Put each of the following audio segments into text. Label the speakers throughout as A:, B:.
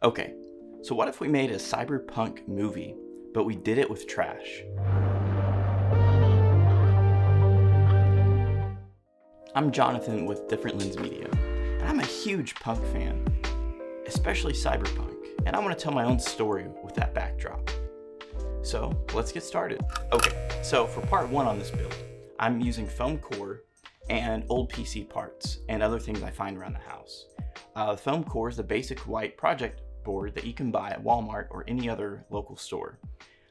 A: Okay, so what if we made a cyberpunk movie, but we did it with trash? I'm Jonathan with Different Lens Media, and I'm a huge punk fan, especially cyberpunk, and I want to tell my own story with that backdrop. So let's get started. Okay, so for part one on this build, I'm using foam core and old PC parts and other things I find around the house. The foam core is the basic white project board that you can buy at Walmart or any other local store.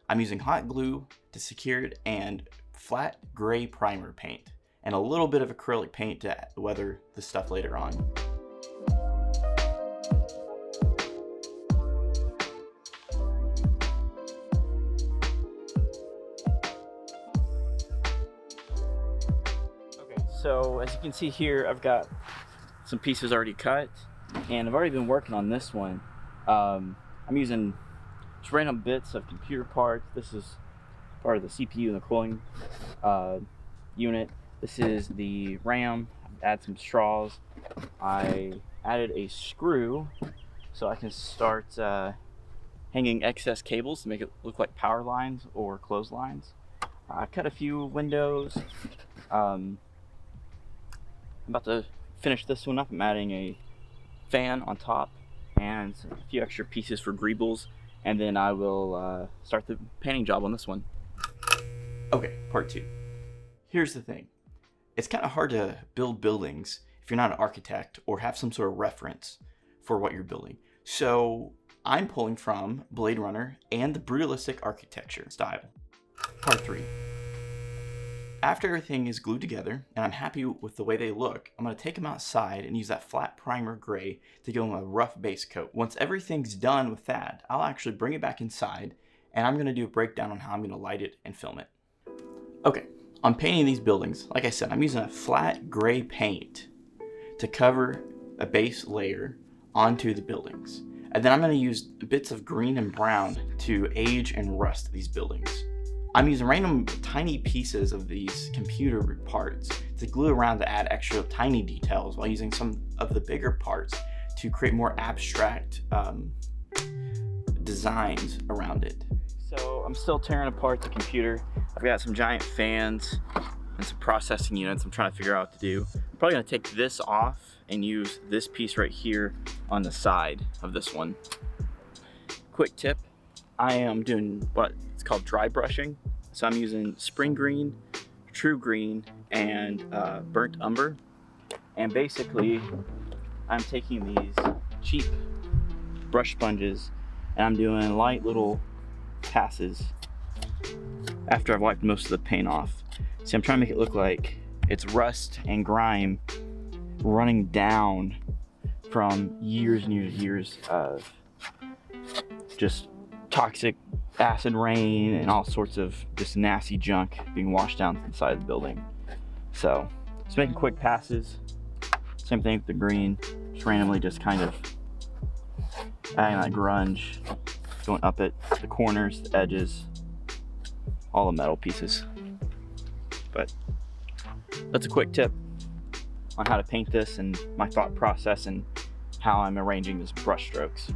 A: I'm using hot glue to secure it and flat gray primer paint and a little bit of acrylic paint to weather the stuff later on. Okay, so as you can see here, I've got some pieces already cut, and I've already been working on this one. I'm using just random bits of computer parts. This is part of the CPU and the cooling unit. This is the RAM. Add some straws. I added a screw so I can start hanging excess cables to make it look like power lines or clotheslines. I cut a few windows. I'm about to finish this one up. I'm adding a fan on top and a few extra pieces for greebles, and then I will start the painting job on this one. Okay, part two. Here's the thing. It's kind of hard to build buildings if you're not an architect or have some sort of reference for what you're building. So I'm pulling from Blade Runner and the brutalistic architecture style. Part three. After everything is glued together and I'm happy with the way they look, I'm going to take them outside and use that flat primer gray to give them a rough base coat. Once everything's done with that, I'll actually bring it back inside and I'm going to do a breakdown on how I'm going to light it and film it. Okay, on painting these buildings, like I said, I'm using a flat gray paint to cover a base layer onto the buildings. And then I'm going to use bits of green and brown to age and rust these buildings. I'm using random tiny pieces of these computer parts to glue around to add extra tiny details while using some of the bigger parts to create more abstract designs around it. So I'm still tearing apart the computer. I've got some giant fans and some processing units I'm trying to figure out what to do. I'm probably gonna take this off and use this piece right here on the side of this one. Quick tip, I am doing what it's called dry brushing. So I'm using spring green, true green, and burnt umber. And basically, I'm taking these cheap brush sponges and I'm doing light little passes after I've wiped most of the paint off. See, I'm trying to make it look like it's rust and grime running down from years and years of just toxic acid rain and all sorts of just nasty junk being washed down the side of the building. So just making quick passes. Same thing with the green, just randomly just kind of adding that grunge, going up it, the corners, the edges, all the metal pieces. But that's a quick tip on how to paint this and my thought process and how I'm arranging these brush strokes.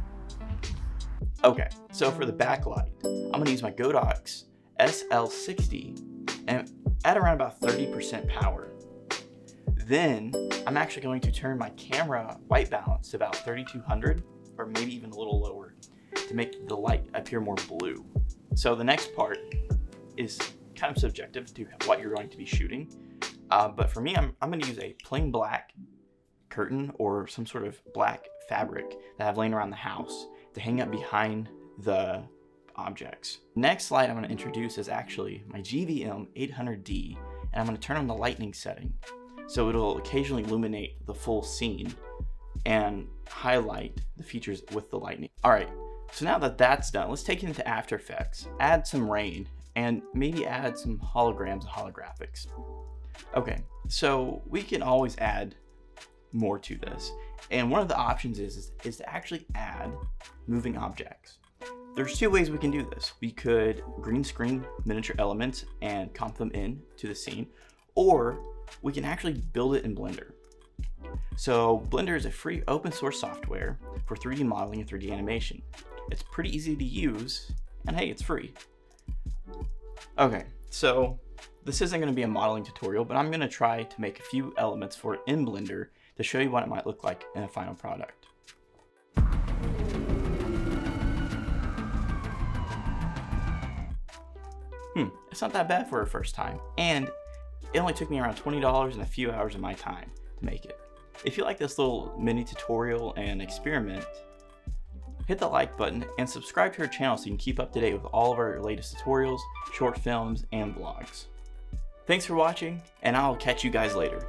A: Okay, so for the backlight, I'm going to use my Godox SL60 and add around about 30% power. Then I'm actually going to turn my camera white balance to about 3200 or maybe even a little lower to make the light appear more blue. So the next part is kind of subjective to what you're going to be shooting. But for me, I'm going to use a plain black curtain or some sort of black fabric that I've laying around the house to hang up behind the objects. Next light I'm going to introduce is actually my GVM 800D, and I'm going to turn on the lightning setting so it'll occasionally illuminate the full scene and highlight the features with the lightning. Alright, so now that that's done, let's take it into After Effects, add some rain, and maybe add some holograms and holographics. Okay, so we can always add more to this. And one of the options is to actually add moving objects. There's two ways we can do this. We could green screen miniature elements and comp them in to the scene, or we can actually build it in Blender. So Blender is a free open source software for 3D modeling and 3D animation. It's pretty easy to use, and hey, it's free. Okay, so this isn't going to be a modeling tutorial, but I'm going to try to make a few elements for it in Blender to show you what it might look like in a final product. It's not that bad for a first time, and it only took me around $20 and a few hours of my time to make it. If you like this little mini tutorial and experiment, hit the like button and subscribe to our channel so you can keep up to date with all of our latest tutorials, short films, and vlogs. Thanks for watching, and I'll catch you guys later.